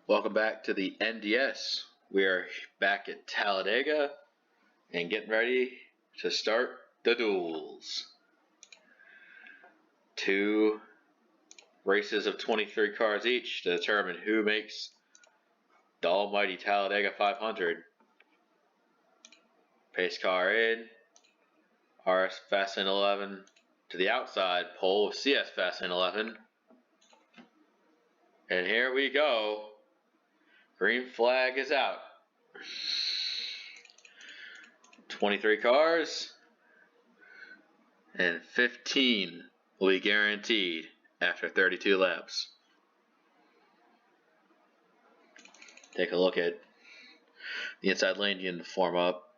Welcome back to the NDS. We are back at Talladega and getting ready to start the duels. 2 races of 23 cars each to determine who makes the almighty Talladega 500. Pace car in, RS Fast Lane 11 to the outside, pole of CS Fast Lane 11. And here we go. Green flag is out. 23 cars and 15 will be guaranteed after 32 laps. Take a look at the inside lane begin to form up.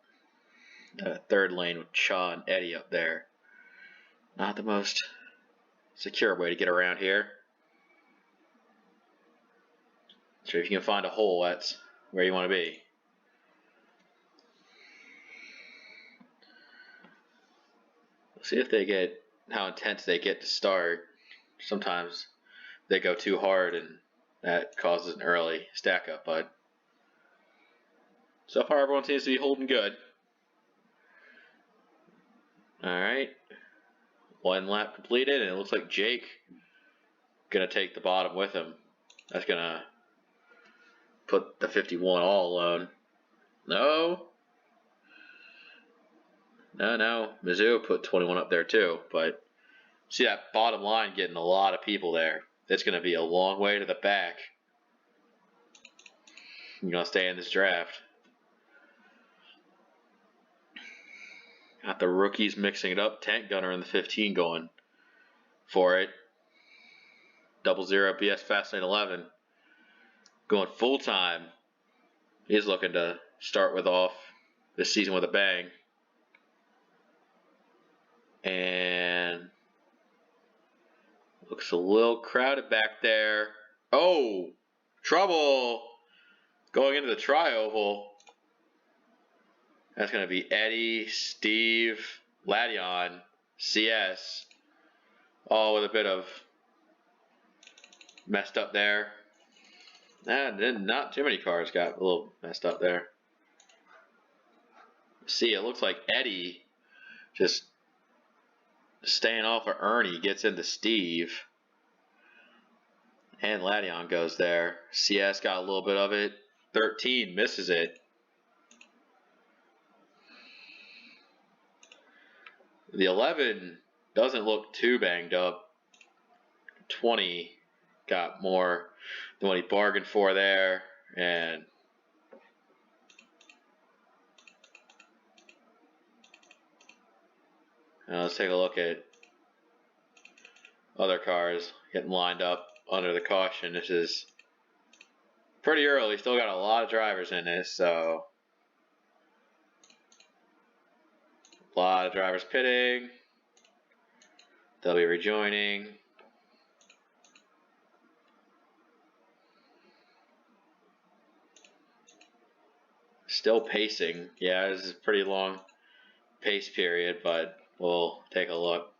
Third lane with Shaw and Eddie up there. Not the most secure way to get around here. So if you can find a hole, that's where you want to be. We'll see if they get how intense they get to start. Sometimes they go too hard and that causes an early stack up, but so far everyone seems to be holding good. Alright. 1 lap completed and it looks like Jake gonna take the bottom with him. That's gonna put the 51 all alone. No. Mizzou put 21 up there too, but see that bottom line getting a lot of people there. It's going to be a long way to the back. You're going to stay in this draft. Got the rookies mixing it up. Tank Gunner in the 15 going for it. 00 BS Fast Lane 11. Going full time. He's looking to start off this season with a bang. And looks a little crowded back there. Oh, trouble going into the tri-oval. That's going to be Eddie, Steve, Ladion, CS, all with a bit of messed up there. Not too many cars got a little messed up there. See, it looks like Eddie just staying off of Ernie gets into Steve. And Ladion goes there. CS got a little bit of it. 13 misses it. The 11 doesn't look too banged up. 20 got more than what he bargained for there. And now let's take a look at other cars getting lined up under the caution. This is pretty early. Still got a lot of drivers in this, so a lot of drivers pitting. They'll be rejoining. Still pacing. Yeah, this is a pretty long pace period, but we'll take a look.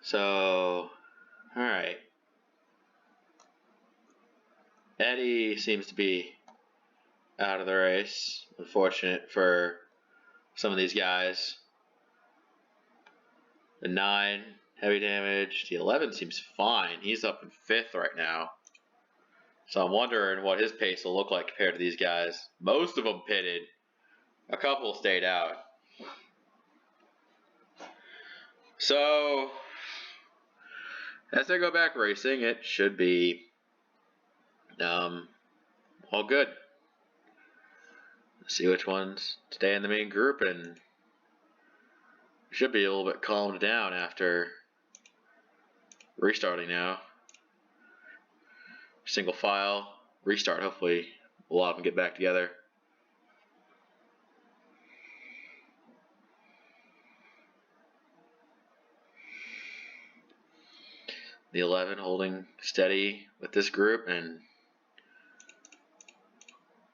So, alright. Eddie seems to be out of the race. Unfortunate for some of these guys. The 9, heavy damage. The 11 seems fine. He's up in 5th right now. So I'm wondering what his pace will look like compared to these guys. Most of them pitted. A couple stayed out. So, as they go back racing, it should be all good. Let's see which ones stay in the main group, and should be a little bit calmed down after restarting now. Single file, restart, hopefully a lot of them get back together. The 11 holding steady with this group, and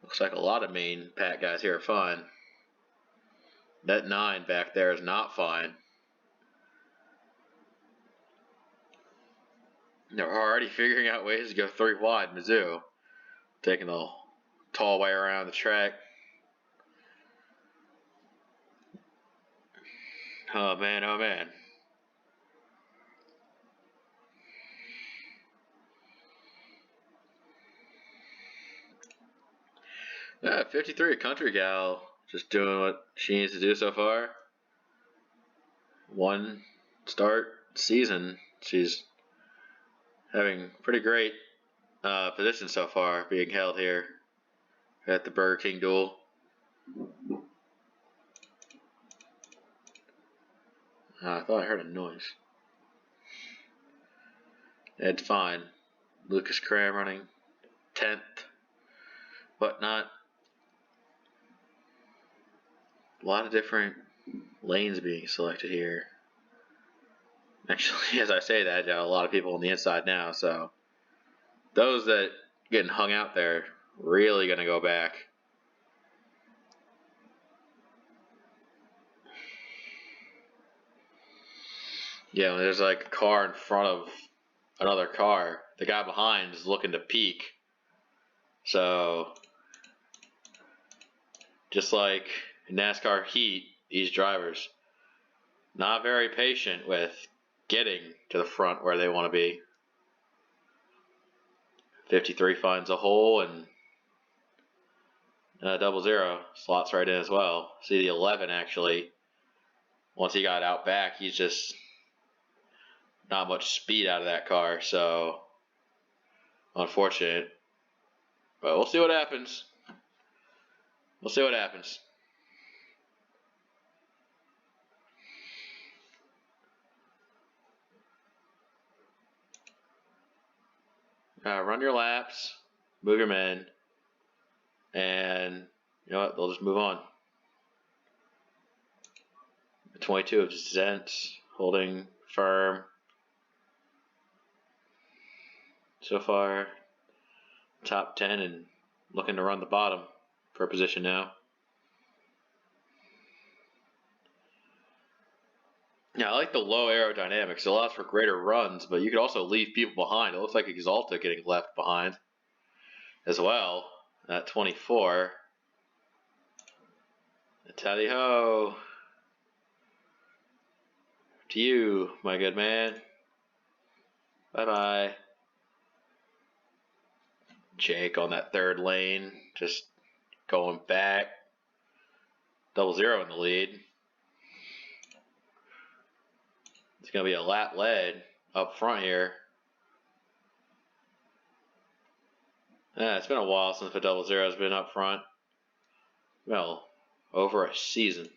looks like a lot of main pack guys here are fine. That 9 back there is not fine. They're already figuring out ways to go 3 wide, Mizzou. Taking the tall way around the track. Oh man, oh man. 53, Country Gal. Just doing what she needs to do so far. 1 start season. She's having pretty great position so far being held here at the Burger King duel. I thought I heard a noise. It's fine. Lucas Cram running 10th. Whatnot. A lot of different lanes being selected here. Actually, as I say that, a lot of people on the inside now, so those that getting hung out there really gonna go back. Yeah, when there's like a car in front of another car, the guy behind is looking to peek. So just like in NASCAR heat, these drivers not very patient with getting to the front where they want to be. 53 finds a hole and 00 slots right in as well. See the 11 actually. Once he got out back, he's just not much speed out of that car, so unfortunate. But we'll see what happens. We'll see what happens. Run your laps, move your men, and you know what? They'll just move on. 22 of Zent holding firm. So far, top 10 and looking to run the bottom for a position now. Yeah, I like the low aerodynamics. It allows for greater runs, but you could also leave people behind. It looks like Exalta getting left behind as well at 24. Tally ho to you, my good man. Bye bye. Jake on that third lane, just going back. 00 in the lead. It's going to be a lap lead up front here. It's been a while since the 00 has been up front. Well, over a season.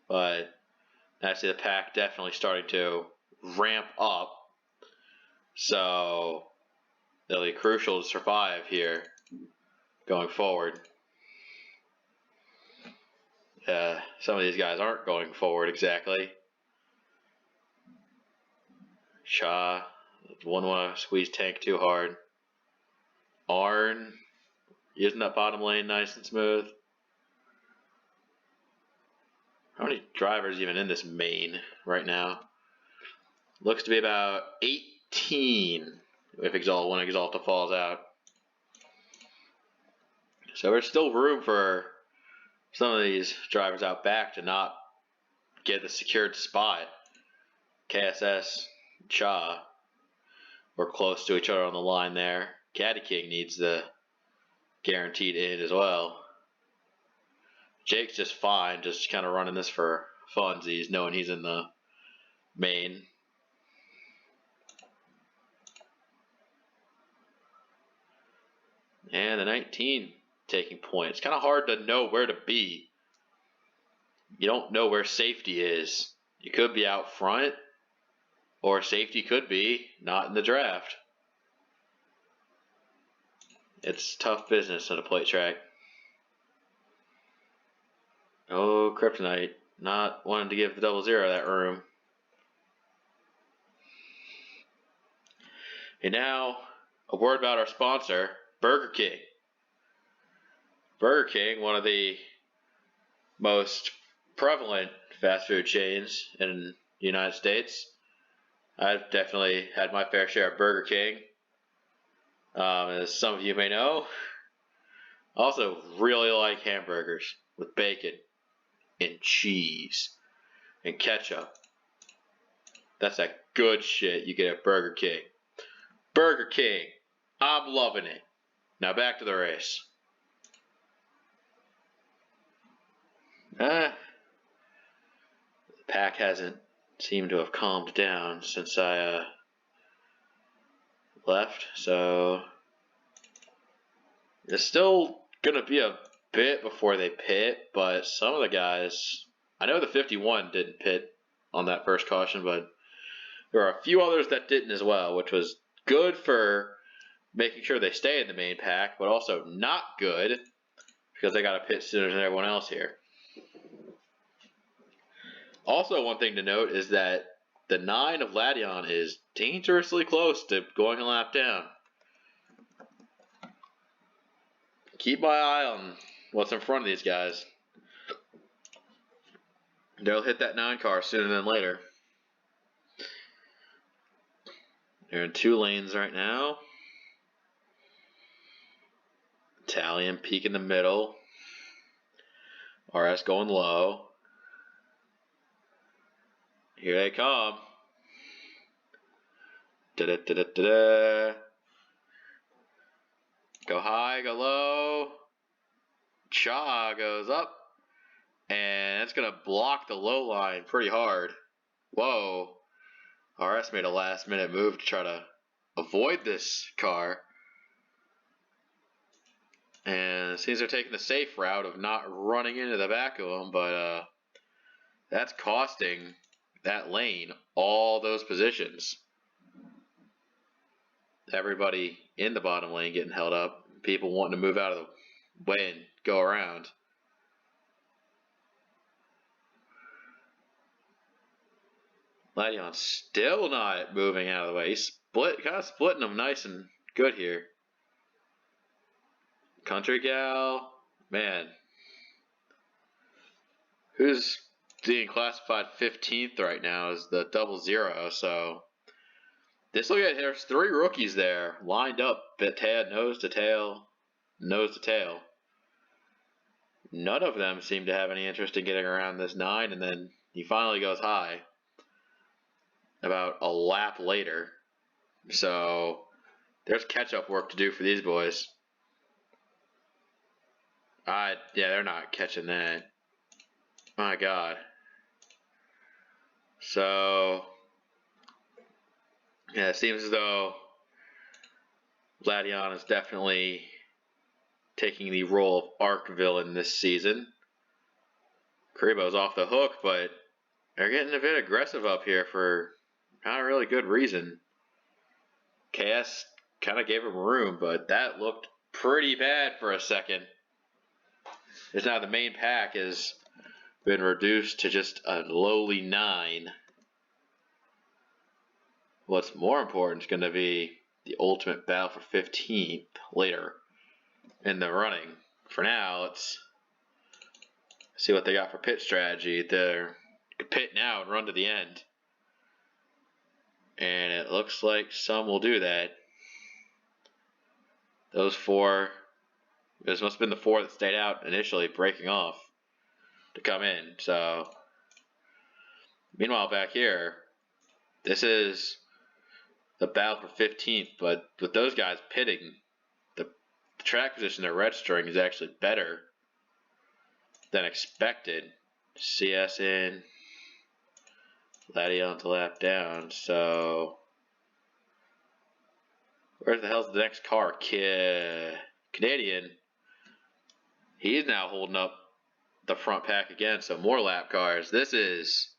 But actually the pack definitely starting to ramp up. So it'll be crucial to survive here going forward. Some of these guys aren't going forward exactly. Shaw, wouldn't want to squeeze Tank too hard. Arn, using that bottom lane nice and smooth. How many drivers even in this main right now? Looks to be about 18 if Exalta, when Exalta falls out. So there's still room for some of these drivers out back to not get the secured spot. KSS, Cha, we're close to each other on the line there. Caddy King needs the guaranteed in as well. Jake's just fine, just kind of running this for funsies, knowing he's in the main. And the 19 taking point. It's kind of hard to know where to be. You don't know where safety is. You could be out front, or safety could be not in the draft. It's tough business on a plate track. Oh, Kryptonite, not wanting to give the 00 that room. And now, a word about our sponsor, Burger King. Burger King, one of the most prevalent fast food chains in the United States, I've definitely had my fair share of Burger King. As some of you may know, I also really like hamburgers with bacon and cheese and ketchup. That's that good shit you get at Burger King. Burger King, I'm loving it. Now back to the race. The pack hasn't seemed to have calmed down since I left, so it's still gonna be a bit before they pit, but some of the guys, I know the 51 didn't pit on that first caution, but there are a few others that didn't as well, which was good for making sure they stay in the main pack, but also not good because they got to pit sooner than everyone else here. Also, one thing to note is that the 9 of Ladion is dangerously close to going a lap down. Keep my eye on what's in front of these guys. They'll hit that 9 car sooner than later. They're in 2 lanes right now. Italian peak in the middle. RS going low. Here they come. Da-da-da-da-da-da. Go high, go low. Cha goes up. And it's going to block the low line pretty hard. Whoa. RS made a last minute move to try to avoid this car. And it seems they're taking the safe route of not running into the back of them, but that's costing that lane all those positions. Everybody in the bottom lane getting held up. People wanting to move out of the way and go around. Ladion's still not moving out of the way. He's kind of splitting them nice and good here. Country Gal, man. Who's being classified 15th right now is the 00, so this look at there's 3 rookies there lined up, bit nose to tail, nose to tail. None of them seem to have any interest in getting around this 9, and then he finally goes high about a lap later. So there's catch-up work to do for these boys. Yeah, they're not catching that. My God. So, yeah, it seems as though Ladion is definitely taking the role of arc villain this season. Karibo's off the hook, but they're getting a bit aggressive up here for not a really good reason. KS kind of gave him room, but that looked pretty bad for a second. It's now the main pack has been reduced to just a lowly 9. What's more important is going to be the ultimate battle for 15th later in the running. For now, let's see what they got for pit strategy. They're pit now and run to the end. And it looks like some will do that. Those 4, this must have been the 4 that stayed out initially, breaking off to come in. So, meanwhile, back here, this is the battle for 15th, but with those guys pitting, the track position they're registering is actually better than expected. CS in, Ladion to lap down, so where the hell's the next car? Canadian, he's now holding up the front pack again, so more lap cars. This is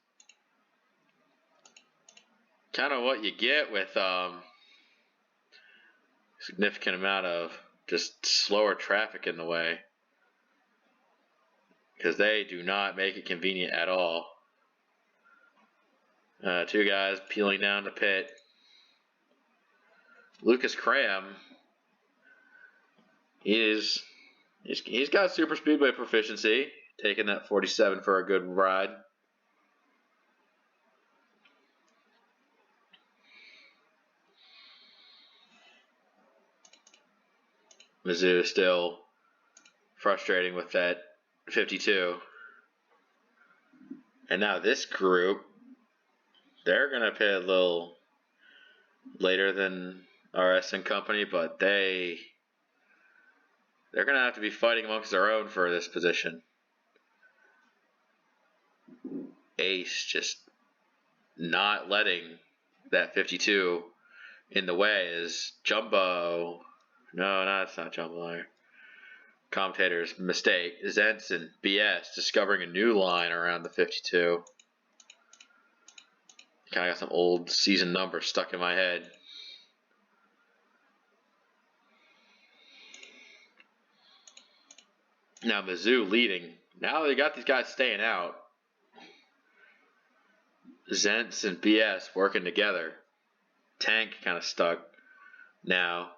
kind of what you get with significant amount of just slower traffic in the way, because they do not make it convenient at all. 2 guys peeling down the pit. Lucas Cram, he's got super speedway proficiency, taking that 47 for a good ride. Mizzou still frustrating with that 52. And now this group, they're going to pit a little later than RS and company, but they're going to have to be fighting amongst their own for this position. Ace just not letting that 52 in the way is Jumbo. No, it's not Jumbo. Commentator's mistake. Zents and BS discovering a new line around the 52. Kind of got some old season numbers stuck in my head. Now Mizzou leading. Now they got these guys staying out. Zents and BS working together. Tank kind of stuck now.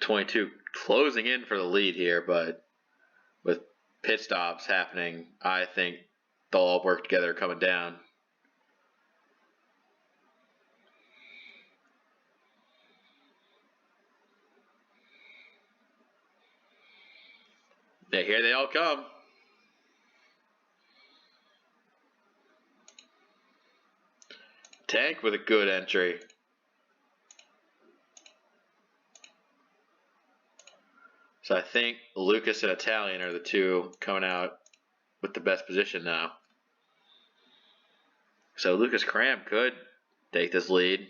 22 closing in for the lead here, but with pit stops happening, I think they'll all work together coming down. Yeah, here they all come. Tank with a good entry. So I think Lucas and Italian are the two coming out with the best position now. So Lucas Cram could take this lead.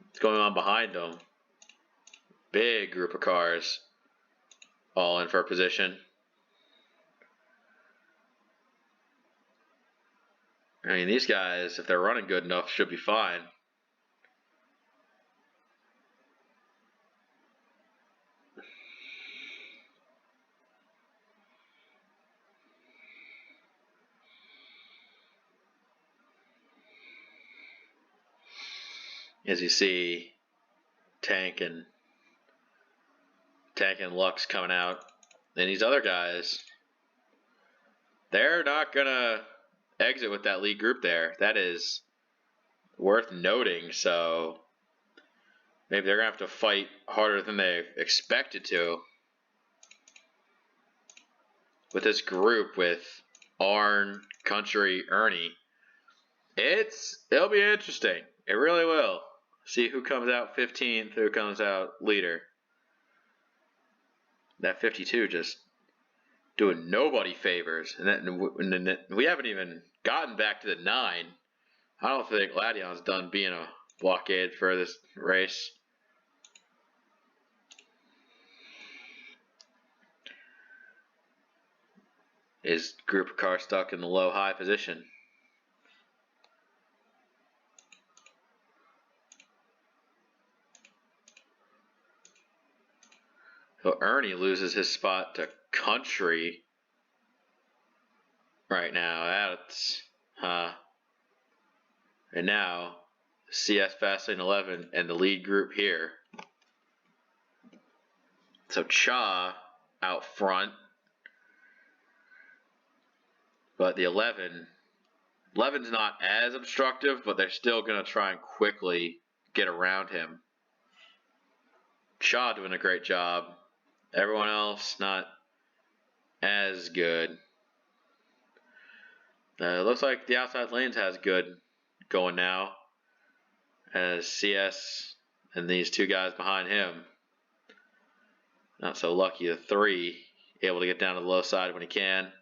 What's going on behind them? Big group of cars all in for a position. I mean, these guys, if they're running good enough, should be fine. As you see, Tank and Lux coming out. And these other guys, they're not going to exit with that lead group there. That is worth noting. So maybe they're going to have to fight harder than they expected to with this group with Arn, Country, Ernie. It'll be interesting. It really will. See who comes out 15th, who comes out leader. That 52 just doing nobody favors. And we haven't even gotten back to the 9. I don't think Ladion's done being a blockade for this race. His group of cars stuck in the low-high position. So Ernie loses his spot to Country right now. And now CS Fastlane 11 and the lead group here. So Cha out front, but the 11's not as obstructive, but they're still going to try and quickly get around him. Cha doing a great job. Everyone else not as good. Looks like the outside lanes has good going now, as CS and these two guys behind him not so lucky. The 3 able to get down to the low side when he can.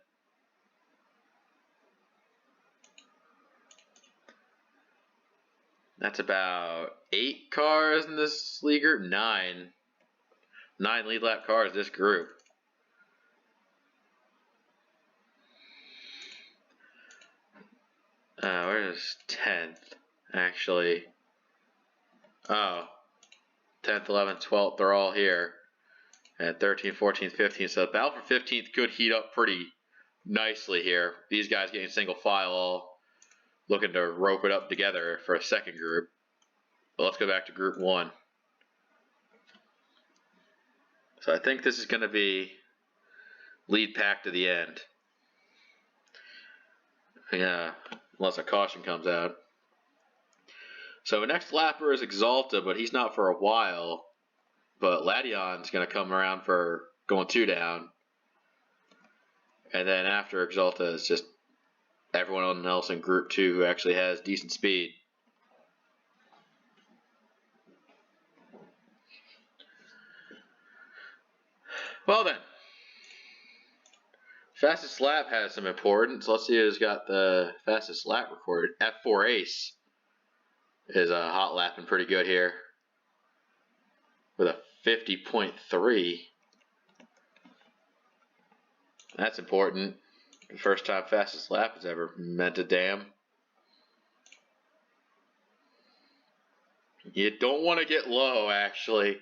That's about 8 cars in this lead group. 9 lead lap cars this group. Where's 10th actually? Oh, 10th, 11th, 12th, they're all here. And 13th, 14th, 15th. So the battle for 15th could heat up pretty nicely here. These guys getting single file, all looking to rope it up together for a second group. But let's go back to group 1. So I think this is going to be lead pack to the end. Yeah, unless a caution comes out. So the next lapper is Exalta, but he's not for a while. But Ladion's going to come around for going 2 down. And then after Exalta is just everyone else in Group 2 who actually has decent speed. Well then. Fastest lap has some importance. Let's see who's got the fastest lap recorded. F4 Ace is a hot lapping pretty good here with a 50.3. That's important. The first time fastest lap has ever meant a damn. You don't want to get low, actually.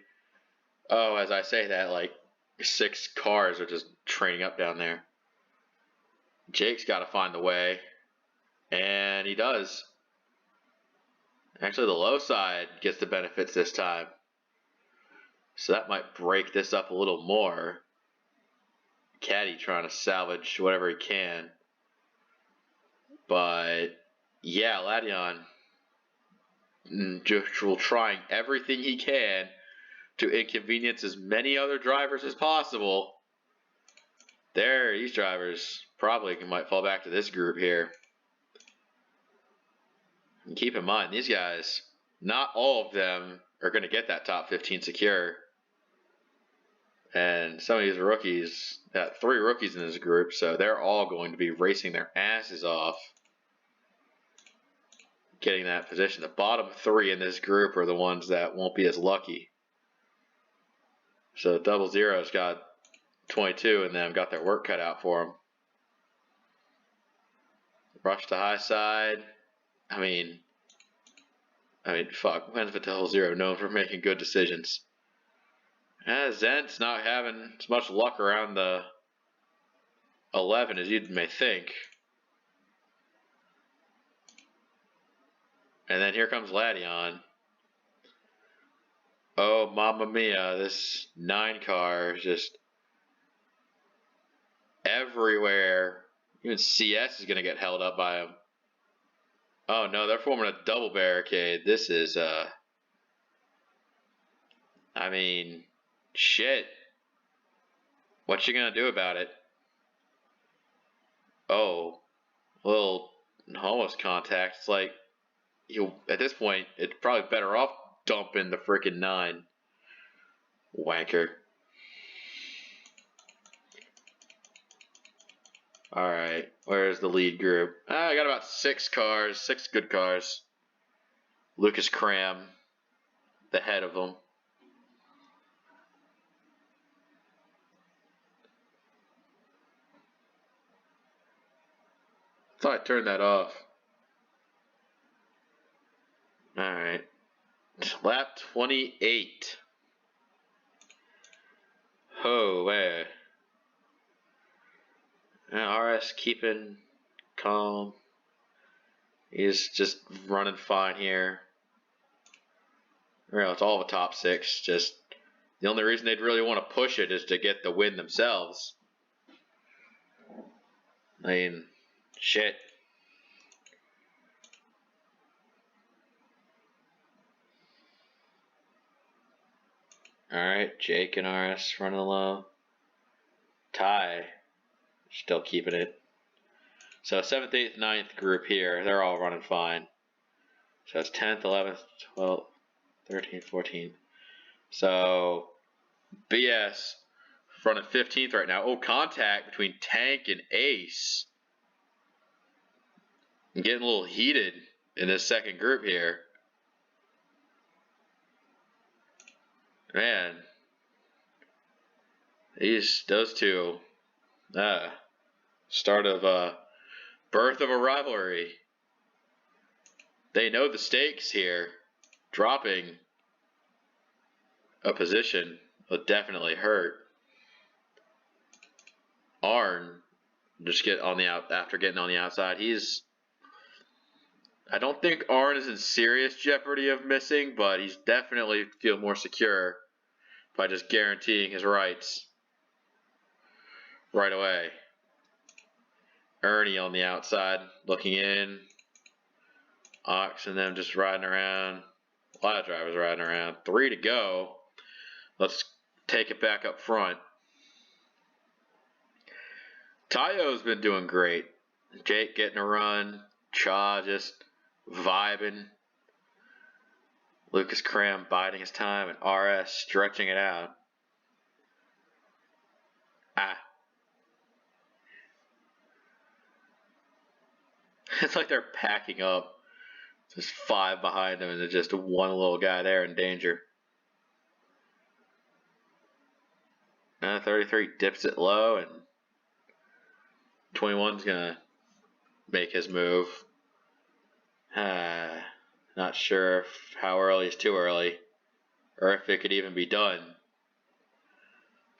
Oh, as I say that, like 6 cars are just training up down there. Jake's got to find the way, and he does. Actually, the low side gets the benefits this time. So that might break this up a little more. Caddy trying to salvage whatever he can. But, yeah, Ladion just will trying everything he can to inconvenience as many other drivers as possible. These drivers probably might fall back to this group here. And keep in mind, these guys, not all of them are going to get that top 15 secure. And some of these rookies, got 3 rookies in this group, so they're all going to be racing their asses off getting that position. The bottom 3 in this group are the ones that won't be as lucky. So Double Zero's got 22 and them got their work cut out for them. Rush to high side. I mean, fuck. When's the Double Zero known for making good decisions? Zent's not having as much luck around the 11 as you may think. And then here comes Ladion. Oh, mamma mia, this 9 car is just everywhere. Even CS is going to get held up by him. Oh no, they're forming a double barricade. This is, I mean, shit. What you going to do about it? Oh, a little almost contact. It's like, at this point, it's probably better off dumping the frickin' 9. Wanker. Alright, where's the lead group? I got about 6 cars, 6 good cars. Lucas Cram, the head of them. Thought I turned that off. Alright. Lap 28. Oh, where? RS keeping calm. He's just running fine here. It's all the top 6. Just the only reason they'd really want to push it is to get the win themselves. I mean, shit. Alright, Jake and RS running low. Ty, still keeping it. So 7th, 8th, 9th group here, they're all running fine. So it's 10th, 11th, 12th, 13th, 14th. So BS running 15th right now. Oh, contact between Tank and Ace. I'm getting a little heated in this second group here. Man, those two, start of birth of a rivalry. They know the stakes here. Dropping a position will definitely hurt. Arn just after getting on the outside. I don't think Arn is in serious jeopardy of missing, but he's definitely feel more secure by just guaranteeing his rights right away. Ernie on the outside looking in. Ox and them just riding around. A lot of drivers riding around. 3 to go. Let's take it back up front. Tayo's been doing great. Jake getting a run. Cha just vibing. Lucas Cram biding his time, and RS stretching it out. It's like they're packing up. There's 5 behind him, and there's just one little guy there in danger. 33 dips it low, and 21's gonna make his move. Not sure how early is too early, or if it could even be done.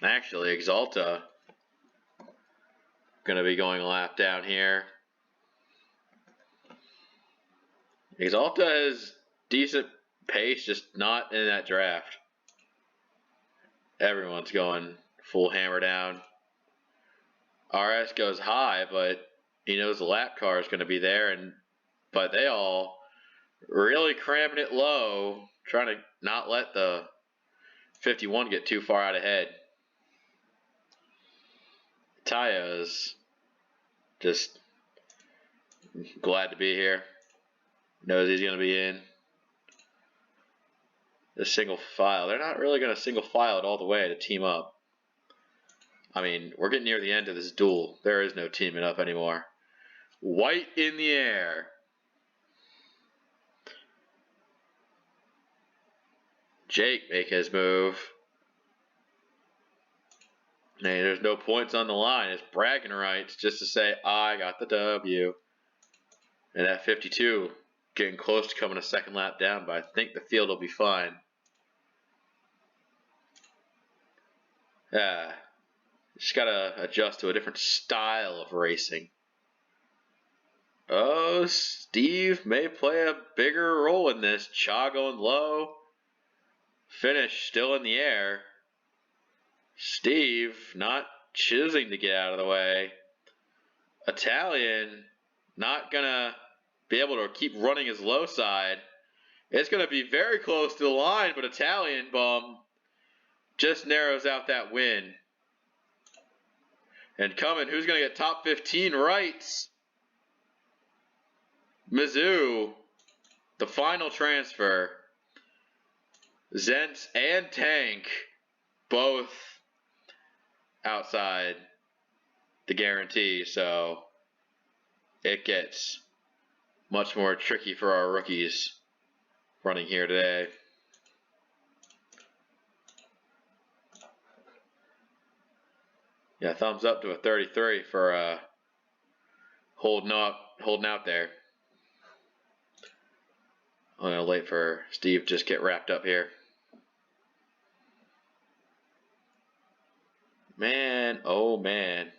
Actually, Exalta gonna be going a lap down here. Exalta has decent pace, just not in that draft. Everyone's going full hammer down. RS goes high, but he knows the lap car is going to be there, but they all really cramming it low, trying to not let the 51 get too far out ahead. Taya's just glad to be here. Knows he's going to be in. The single file. They're not really going to single file it all the way to team up. I mean, we're getting near the end of this duel. There is no teaming up anymore. White in the air. Jake make his move. Hey, there's no points on the line. It's bragging rights just to say, I got the W. And that 52 getting close to coming a second lap down, but I think the field will be fine. Just gotta adjust to a different style of racing. Oh, Steve may play a bigger role in this. Cha going low. Finish still in the air. Steve not choosing to get out of the way. Italian not gonna be able to keep running his low side. It's going to be very close to the line, but Italian bum just narrows out that win. And coming, who's going to get top 15 rights? Mizzou, the final transfer. Zentz and Tank, both outside the guarantee, so it gets much more tricky for our rookies running here today. Yeah, thumbs up to a 33 for holding out there. I'm gonna wait for Steve to just get wrapped up here. Man, oh man.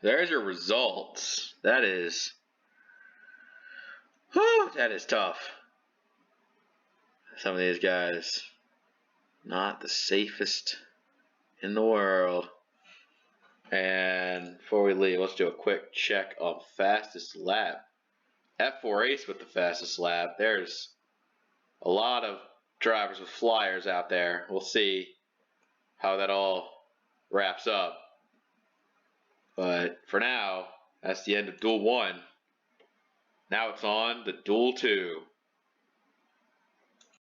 There's your results. That is, whew, that is tough. Some of these guys, not the safest in the world. And before we leave, let's do a quick check of fastest lap. F4 Ace with the fastest lap. There's a lot of drivers with flyers out there. We'll see how that all wraps up. But for now, that's the end of Duel 1. Now it's on to Duel 2.